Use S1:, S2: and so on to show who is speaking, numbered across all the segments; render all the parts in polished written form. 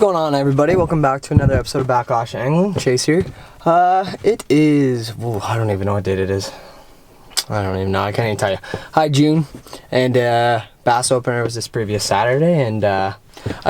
S1: going on, everybody? Welcome back to another episode of Backlash Angling. Chase here. It is, I don't even know what date it is. I don't even know. I can't even tell you. Hi, June. And bass opener was this previous Saturday, and I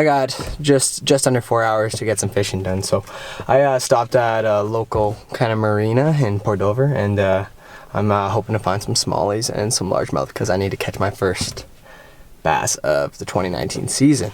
S1: got just under 4 hours to get some fishing done. So I stopped at a local kind of marina in Port Dover, and I'm hoping to find some smallies and some largemouth because I need to catch my first bass of the 2019 season.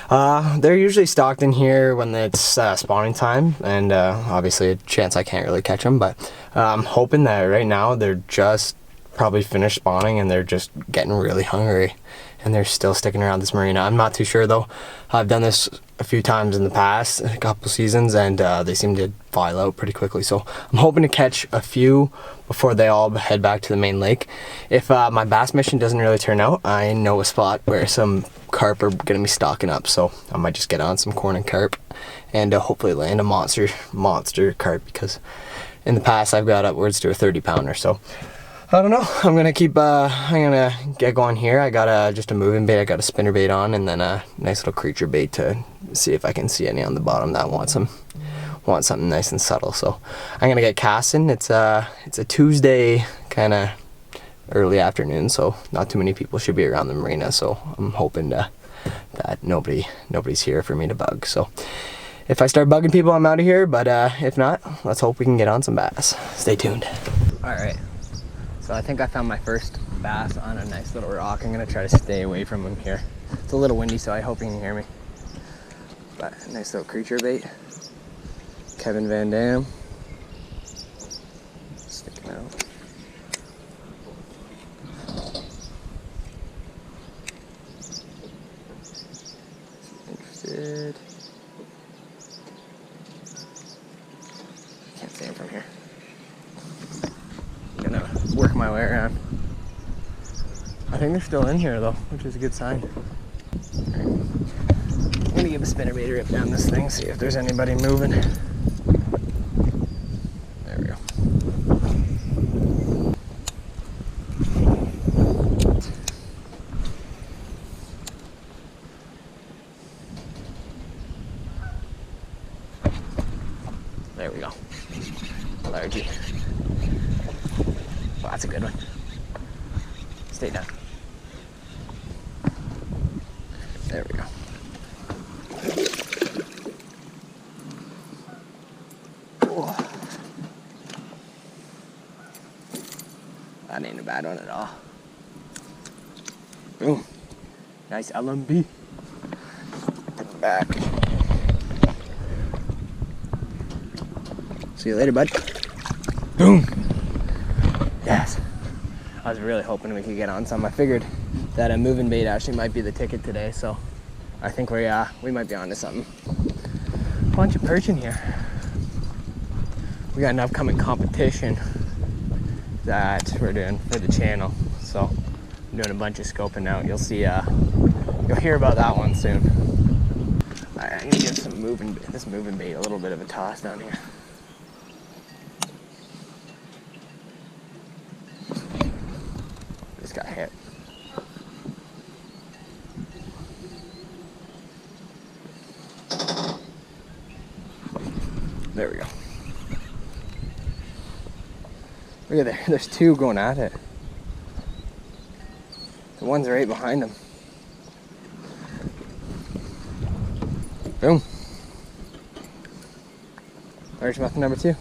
S1: They're usually stocked in here when it's spawning time, and obviously a chance I can't really catch them, but I'm hoping that right now they're just probably finished spawning and they're just getting really hungry and they're still sticking around this marina. I'm not too sure though. I've done this a few times in the past, a couple seasons, and they seem to file out pretty quickly. So I'm hoping to catch a few before they all head back to the main lake. If my bass mission doesn't really turn out, I know a spot where some carp are going to be stocking up. So I might just get on some corn and carp and hopefully land a monster carp, because in the past I've got upwards to a 30-pounder. So I don't know. I'm gonna keep. I'm gonna get going here. I got just a moving bait. I got a spinner bait on, and then a nice little creature bait to see if I can see any on the bottom that want something nice and subtle. So I'm gonna get casting. It's a Tuesday, kind of early afternoon, so not too many people should be around the marina. So I'm hoping that nobody's here for me to bug. So if I start bugging people, I'm out of here. But if not, let's hope we can get on some bass. Stay tuned. All right. So I think I found my first bass on a nice little rock. I'm gonna try to stay away from him here. It's a little windy, so I hope you can hear me. But nice little creature bait. Kevin Van Dam. Sticking out. Interested. Can't see him from here. Gonna work my way around. I think they're still in here though, which is a good sign. Right. I'm gonna give a spinnerbait a rip down this thing, see if there's anybody moving. There we go. There we go. Largy. Well, that's a good one. Stay down. There we go. Oh. That ain't a bad one at all. Boom. Nice LMB. Put it back. See you later, bud. Boom. Yes. I was really hoping we could get on some. I figured that a moving bait actually might be the ticket today, so I think we might be onto something. Bunch of perch in here. We got an upcoming competition that we're doing for the channel, so I'm doing a bunch of scoping out. You'll see. You'll hear about that one soon. All right, I'm gonna give this moving bait a little bit of a toss down here. Got hit. There we go. Look at there. There's two going at it. The one's right behind them. Boom. Largemouth number 2.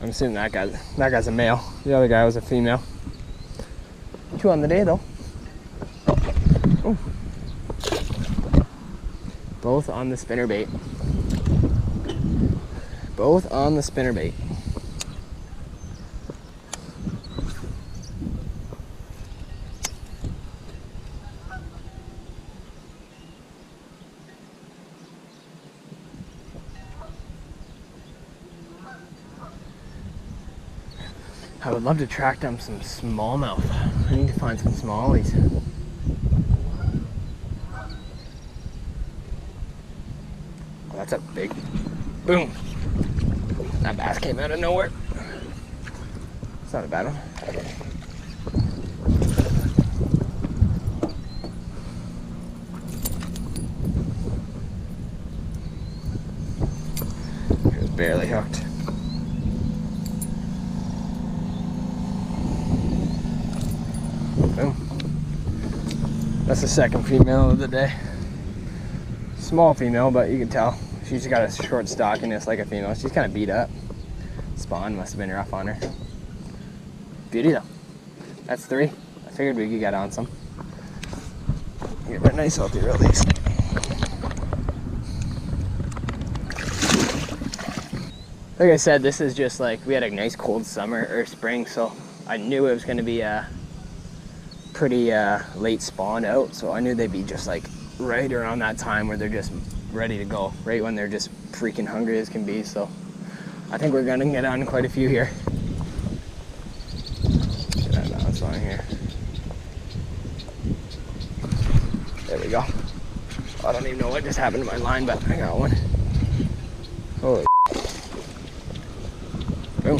S1: I'm assuming that guy's a male. The other guy was a female. 2 on the day though. Ooh. Both on the spinnerbait. Both on the spinnerbait. I would love to track down some smallmouth. I need to find some smallies. Oh, that's a big boom. That bass came out of nowhere. It's not a bad one. barely hooked. Boom. That's the second female of the day. Small female, but you can tell she's got a short stockiness like a female. She's kind of beat up. Spawn must have been rough on her. Beauty though. That's 3. I figured we could get on some. Get a nice healthy release. Like I said, this is just like, we had a nice cold summer or spring, so I knew it was going to be a pretty late spawn out, so I knew they'd be just like right around that time where they're just ready to go, right when they're just freaking hungry as can be. So I think we're gonna get on quite a few here. Get that balance on here. There we go. I don't even know what just happened to my line, but I got one. Holy boom.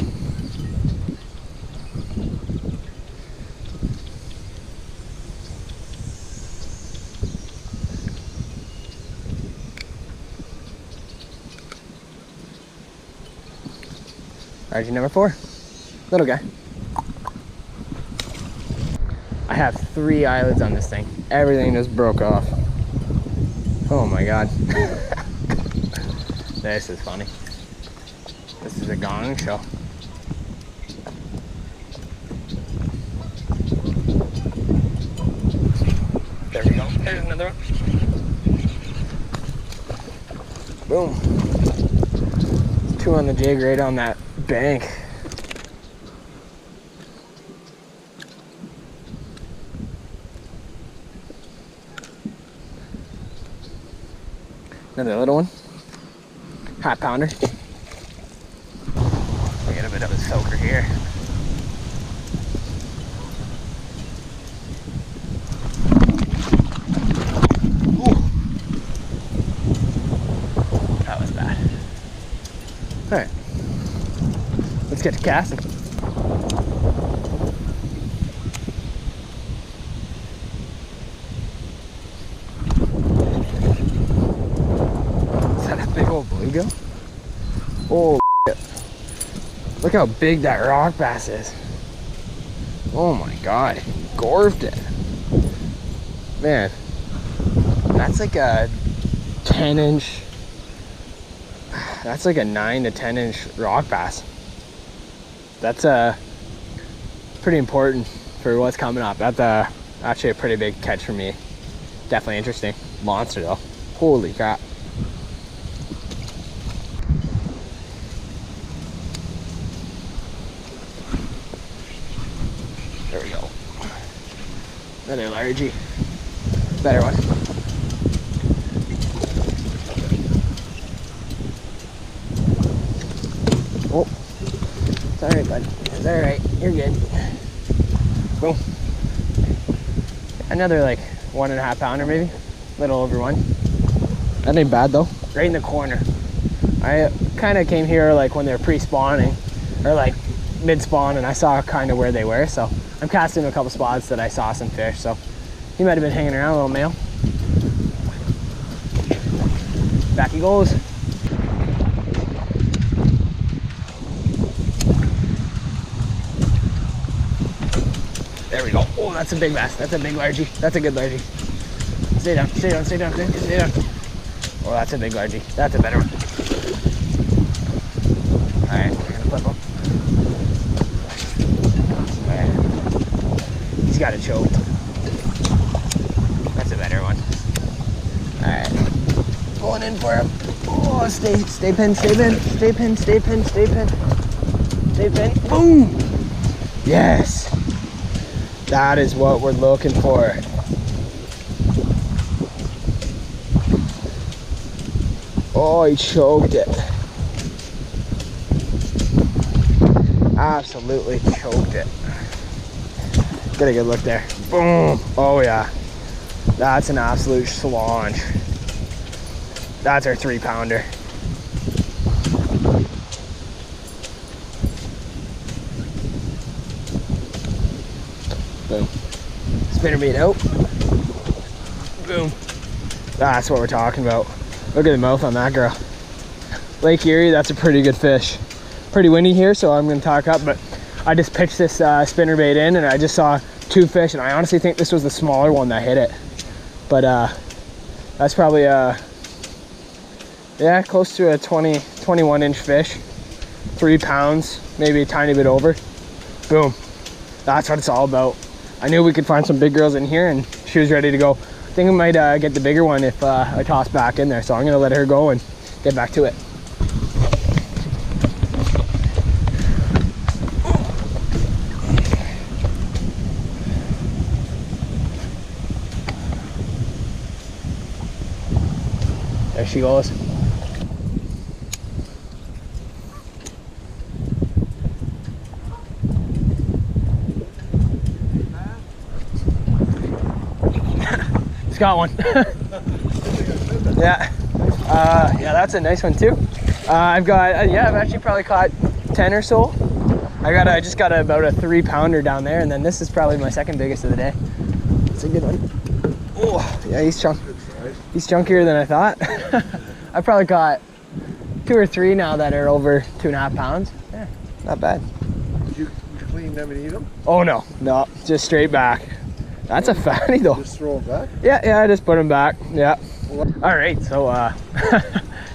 S1: RG number 4, little guy. I have 3 eyelids on this thing. Everything just broke off. Oh my god. This is funny. This is a gong show. There we go. There's another one. Boom. 2 on the jig right on that bank. Another little one. Half pounder. We get a bit of a soaker here. Ooh. That was bad. All right. Let's get to casting. Is that a big old bluegill? Oh, shit. Look how big that rock bass is. Oh my god, he gorfed it. Man, that's like a 10-inch, that's like a 9 to 10-inch rock bass. That's pretty important for what's coming up. That's actually a pretty big catch for me. Definitely interesting. Monster though. Holy crap. There we go. Another largie. Better one. Oh. It's alright, bud. It's alright. You're good. Boom. Another like 1.5 pounder maybe. A little over 1. That ain't bad though. Right in the corner. I kind of came here like when they were pre-spawning or like mid-spawn, and I saw kind of where they were. So I'm casting a couple spots that I saw some fish. So he might have been hanging around, a little male. Back he goes. There we go. Oh, that's a big bass. That's a big largie. That's a good largie. Stay down, stay down, stay down, stay down. Oh, that's a big largie. That's a better one. Alright, we're gonna flip him. Alright. He's got it choked. That's a better one. Alright. Going in for him. Oh, stay pin, stay pin, stay pin, stay pin, stay pin. Stay pin. Boom! Yes! That is what we're looking for. Oh, he choked it. Absolutely choked it. Get a good look there. Boom. Oh yeah. That's an absolute slange. That's our 3-pounder. Boom. Spinner bait out. Boom. That's what we're talking about. Look at the mouth on that girl. Lake Erie, that's a pretty good fish. Pretty windy here, so I'm gonna talk up, but I just pitched this spinnerbait in and I just saw 2 fish, and I honestly think this was the smaller one that hit it. But that's probably yeah, close to a 21 inch fish. 3 pounds, maybe a tiny bit over. Boom. That's what it's all about. I knew we could find some big girls in here, and she was ready to go. I think I might get the bigger one if I toss back in there, so I'm gonna let her go and get back to it. There she goes. It's got one. Yeah. Yeah, that's a nice one too. I've got, yeah, I've actually probably caught 10 or so. I just got about a 3 pounder down there, and then this is probably my second biggest of the day. It's a good one. Oh, yeah, he's chunkier than I thought. I probably caught 2 or 3 now that are over 2.5 pounds. Yeah, not bad.
S2: Did you clean them and eat them?
S1: Oh no, just straight back. That's a fatty though.
S2: Just throw them back?
S1: Yeah, I just put them back. Yeah. All right, so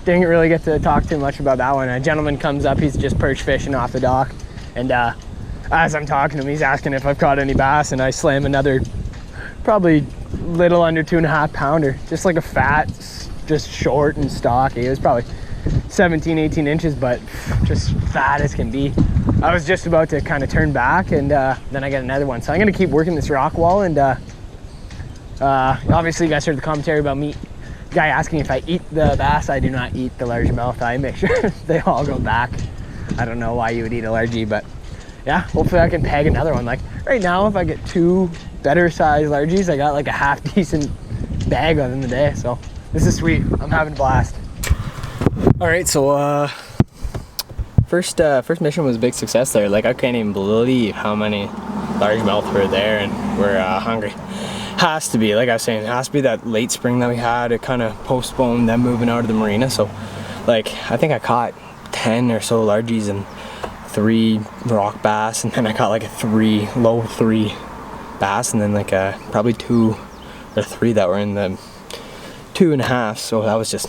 S1: didn't really get to talk too much about that one. A gentleman comes up, he's just perch fishing off the dock, and as I'm talking to him, he's asking if I've caught any bass, and I slam another probably little under 2.5 pounder, just like a fat, just short and stocky. It was probably 17, 18 inches, but just fat as can be. I was just about to kind of turn back, and then I get another one. So I'm gonna keep working this rock wall, and obviously you guys heard the commentary about me. Guy asking if I eat the bass. I do not eat the largemouth. I make sure they all go back. I don't know why you would eat a largie, but yeah, hopefully I can peg another one. Like right now, if I get 2 better sized largies, I got like a half decent bag of them a day. So this is sweet. I'm having a blast. All right, so first mission was a big success there. Like I can't even believe how many largemouth were there, and we're hungry. Has to be, like I was saying, it has to be that late spring that we had. It kind of postponed them moving out of the marina. So like I think I caught 10 or so largies and 3 rock bass, and then I caught like a low 3 bass, and then like probably 2 or 3 that were in the 2.5. So that was just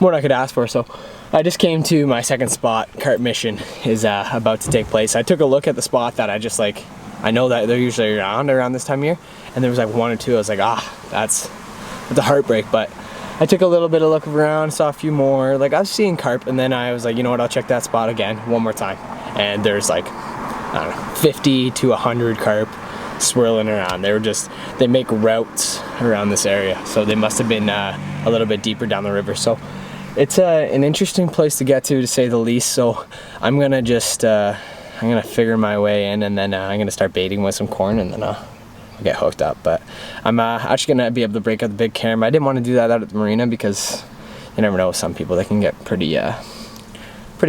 S1: more than I could ask for. So I just came to my second spot. Carp mission is about to take place. I took a look at the spot that I know that they're usually around this time of year, and there was like 1 or 2. I was like, that's a heartbreak. But I took a little bit of look around, saw a few more. Like I was seeing carp, and then I was like, you know what, I'll check that spot again one more time. And there's like, I don't know, 50 to 100 carp swirling around. They make routes around this area, so they must have been a little bit deeper down the river. So it's an interesting place to get to say the least. So I'm gonna just I'm gonna figure my way in, and then I'm gonna start baiting with some corn, and then I'll get hooked up. But I'm actually gonna be able to break out the big camera. I didn't want to do that out at the marina because you never know, some people, they can get pretty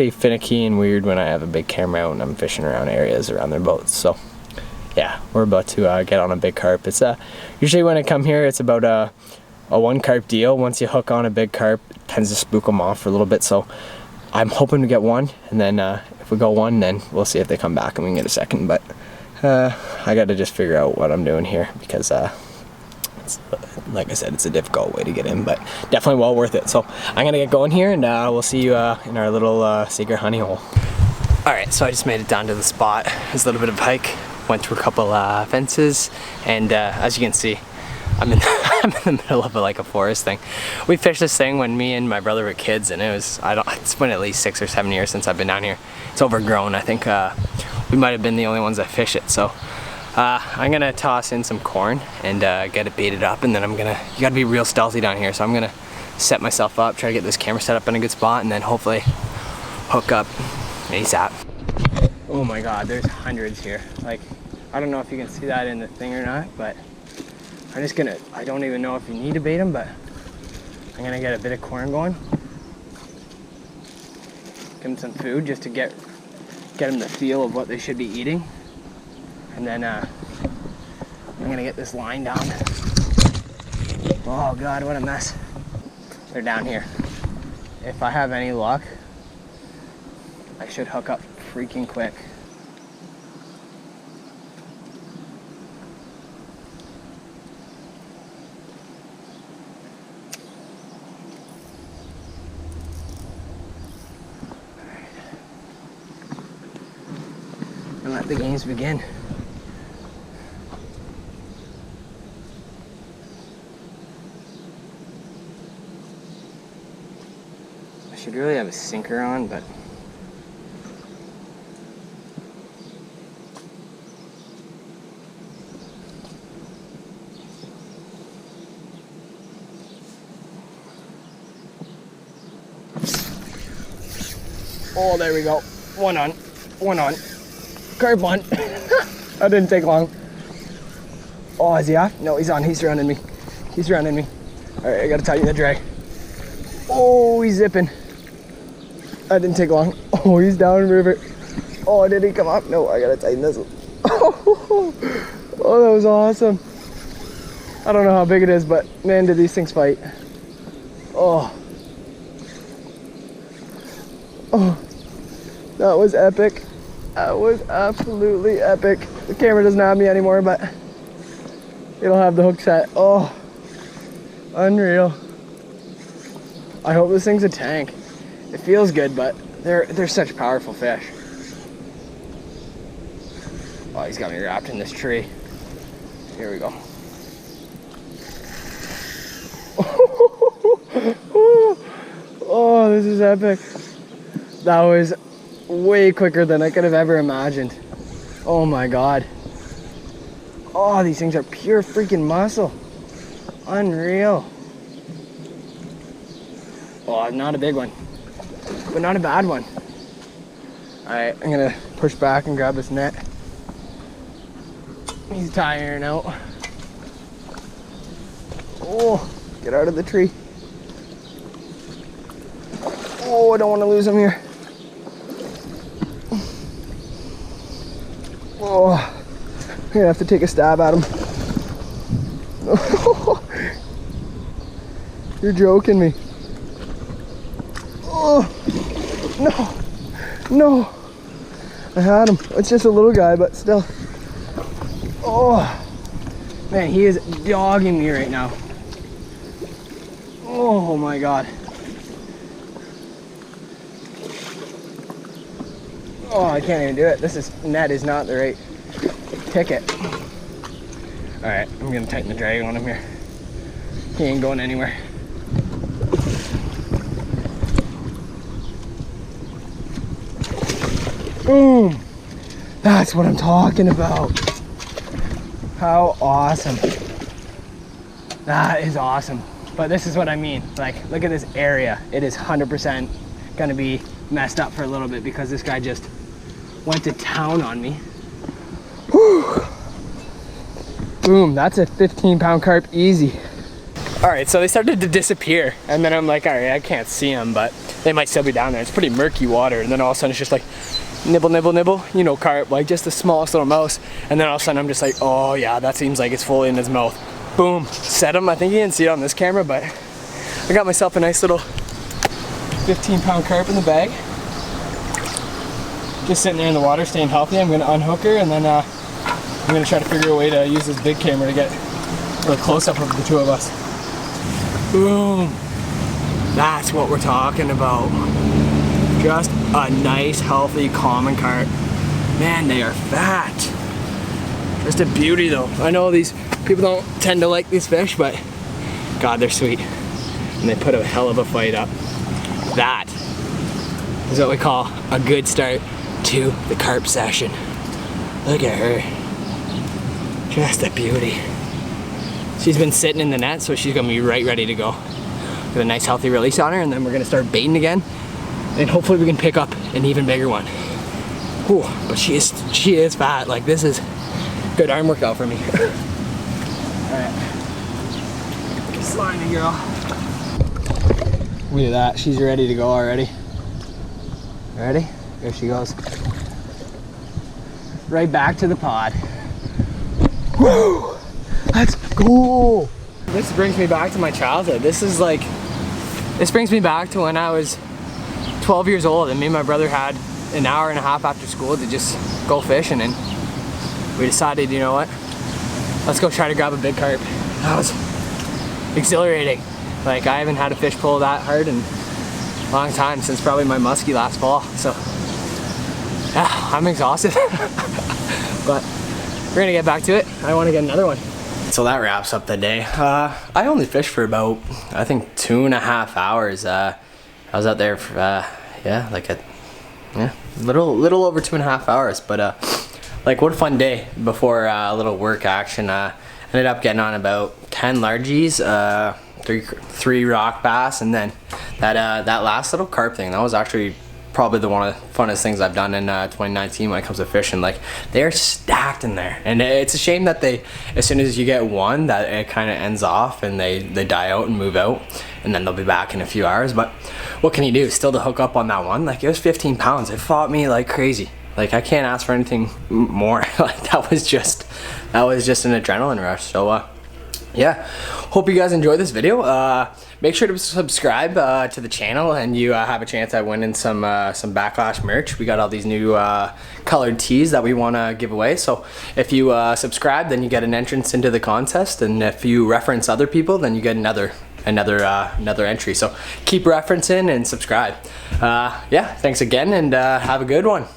S1: finicky and weird when I have a big camera out and I'm fishing around areas around their boats. So yeah, we're about to get on a big carp. It's usually when I come here, it's about a 1 carp deal. Once you hook on a big carp, it tends to spook them off for a little bit. So I'm hoping to get 1, and then if we go 1, then we'll see if they come back and we can get a second. But I got to just figure out what I'm doing here, because it's, like I said, it's a difficult way to get in, but definitely well worth it. So I'm gonna get going here, and we'll see you in our little secret honey hole. All right, so I just made it down to the spot. It's a little bit of a hike, went through a couple fences, and as you can see, I'm in the middle of like a forest thing. We fished this thing when me and my brother were kids, and it's been at least 6 or 7 years since I've been down here. It's overgrown. I think we might have been the only ones that fish it. So I'm gonna toss in some corn and get it baited up, and then you gotta be real stealthy down here. So I'm gonna set myself up, try to get this camera set up in a good spot, and then hopefully hook up ASAP. Oh my God, there's hundreds here. Like, I don't know if you can see that in the thing or not, but I don't even know if you need to bait them, but I'm gonna get a bit of corn going. Give them some food just to get them the feel of what they should be eating. And then I'm gonna get this line down. Oh God, what a mess. They're down here. if I have any luck, I should hook up freaking quick. And let the games begin. I should really have a sinker on, but oh, there we go. One on. Carp on. That didn't take long. Oh, is he off? No, he's on. He's surrounding me. All right, I gotta tighten the drag. Oh, he's zipping. That didn't take long. Oh, he's down river. Oh, did he come up? No, I gotta tighten this one. Oh, that was awesome. I don't know how big it is, but man, did these things fight. Oh, that was epic. That was absolutely epic. The camera doesn't have me anymore, but it'll have the hook set. Oh, unreal. I hope this thing's a tank. It feels good, but they're such powerful fish. Oh, he's got me wrapped in this tree. Here we go. Oh, this is epic. That was way quicker than I could have ever imagined. Oh my God. Oh, these things are pure freaking muscle. Unreal. Oh, not a big one, but not a bad one. All right, I'm gonna push back and grab this net. He's tiring out. Oh, get out of the tree. Oh, I don't want to lose him here. Oh, I'm gonna have to take a stab at him. You're joking me. Oh, no. I had him. It's just a little guy, but still. Oh, man, he is dogging me right now. Oh my God. Oh, I can't even do it. Net is not the right ticket. All right, I'm gonna tighten the drag on him here. He ain't going anywhere. Boom! That's what I'm talking about. How awesome. That is awesome. But this is what I mean. Like, look at this area. It is 100% gonna be messed up for a little bit because this guy just went to town on me. Whew. Boom, that's a 15-pound carp easy. All right, so they started to disappear. And then I'm like, all right, I can't see them, but they might still be down there. It's pretty murky water. And then all of a sudden it's just like, nibble, nibble, nibble. You know, carp, like just the smallest little mouse. And then all of a sudden I'm just like, oh yeah, that seems like it's fully in his mouth. Boom, set him. I think you didn't see it on this camera, but I got myself a nice little 15-pound carp in the bag. Just sitting there in the water, staying healthy. I'm gonna unhook her, and then I'm gonna try to figure a way to use this big camera to get a close-up of the two of us. Boom. That's what we're talking about. Just a nice, healthy, common carp. Man, they are fat. Just a beauty though. I know these people don't tend to like these fish, but God, they're sweet. And they put a hell of a fight up. That is what we call a good start to the carp session. Look at her. Just a beauty. She's been sitting in the net, so she's gonna be right ready to go. Get a nice healthy release on her, and then we're gonna start baiting again. And hopefully we can pick up an even bigger one. Whew, but she is fat. Like, this is good arm workout for me. Alright. Slimy girl. Look at that, she's ready to go already. Ready? There she goes. Right back to the pod. Woo! Let's go! This brings me back to my childhood. This brings me back to when I was 12 years old, and me and my brother had an hour and a half after school to just go fishing, and we decided, you know what, let's go try to grab a big carp. That was exhilarating. Like, I haven't had a fish pull that hard in a long time, since probably my muskie last fall. So yeah, I'm exhausted. But we're gonna get back to it. I want to get another one. So that wraps up the day. I only fished for about, I think, 2.5 hours. I was out there for yeah, like a little over 2.5 hours. But like, what a fun day before a little work action. Ended up getting on about 10 largies, three rock bass, and then that last little carp thing. That was actually probably one of the funnest things I've done in 2019 when it comes to fishing. Like, they're stacked in there, and it's a shame that as soon as you get one, that it kind of ends off and they die out and move out, and then they'll be back in a few hours. But what can you do? Still to hook up on that one, like, it was 15 pounds. It fought me like crazy. Like, I can't ask for anything more. Like, that was just an adrenaline rush. So yeah, hope you guys enjoyed this video. Make sure to subscribe to the channel, and you have a chance at winning some Backlash merch. We got all these new colored tees that we want to give away. So if you subscribe, then you get an entrance into the contest, and if you reference other people, then you get another entry. So keep referencing and subscribe. Yeah, thanks again, and have a good one.